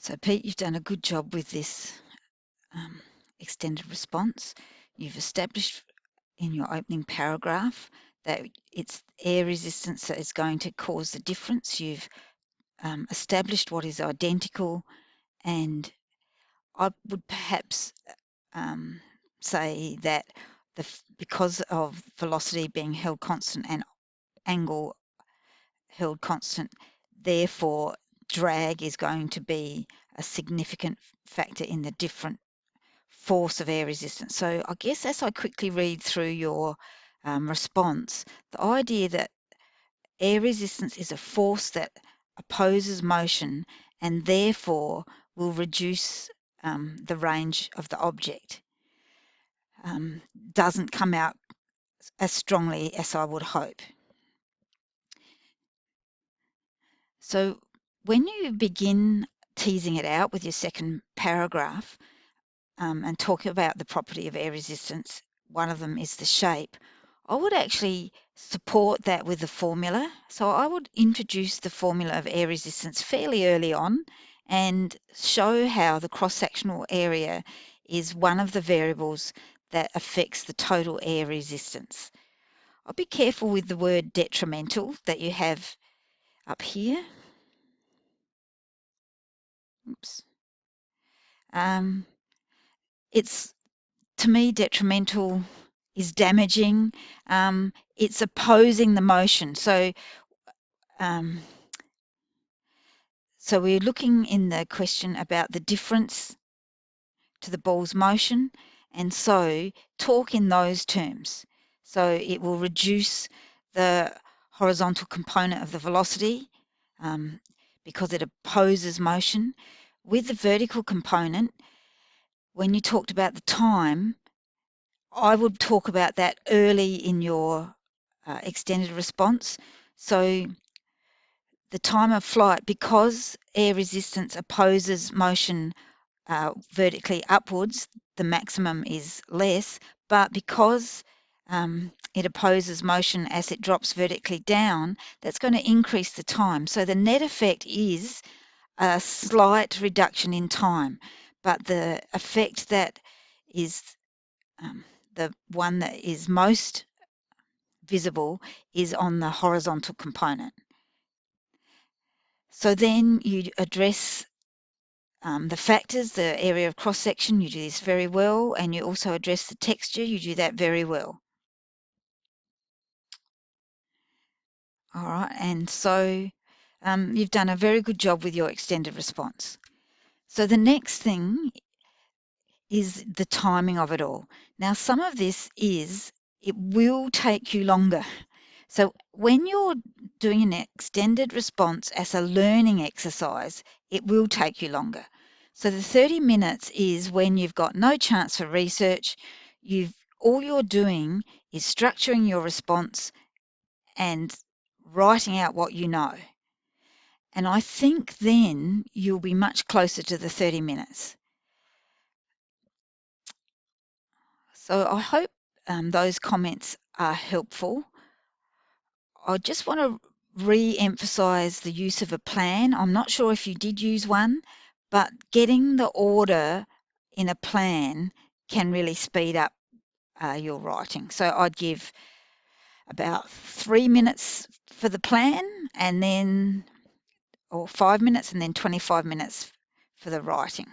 So Pete, you've done a good job with this extended response. You've established in your opening paragraph that it's air resistance that is going to cause the difference. You've established what is identical, and I would perhaps say that because of velocity being held constant and angle held constant, therefore drag is going to be a significant factor in the different force of air resistance. So I guess as I quickly read through your response, the idea that air resistance is a force that opposes motion and therefore will reduce the range of the object doesn't come out as strongly as I would hope. So when you begin teasing it out with your second paragraph and talk about the property of air resistance, one of them is the shape, I would actually support that with the formula. So I would introduce the formula of air resistance fairly early on and show how the cross-sectional area is one of the variables that affects the total air resistance. I'll be careful with the word detrimental that you have up here. Oops. It's, to me, detrimental is damaging. It's opposing the motion. So we're looking in the question about the difference to the ball's motion, and so talk in those terms. So it will reduce the horizontal component of the velocity because it opposes motion. With the vertical component, when you talked about the time, I would talk about that early in your extended response. So the time of flight, because air resistance opposes motion vertically upwards, the maximum is less, but because it opposes motion as it drops vertically down, that's going to increase the time. So the net effect is a slight reduction in time, but the effect that is the one that is most visible is on the horizontal component. So then you address the factors, the area of cross-section, you do this very well, and you also address the texture, you do that very well. All right, and so you've done a very good job with your extended response. So the next thing is the timing of it all. Now, some of this is, it will take you longer. So when you're doing an extended response as a learning exercise, it will take you longer. So the 30 minutes is when you've got no chance for research. All you're doing is structuring your response and writing out what you know. And I think then you'll be much closer to the 30 minutes. So I hope those comments are helpful. I just want to re-emphasize the use of a plan. I'm not sure if you did use one, but getting the order in a plan can really speed up your writing. So I'd give about 3 minutes for the plan and then, or 5 minutes and then 25 minutes for the writing.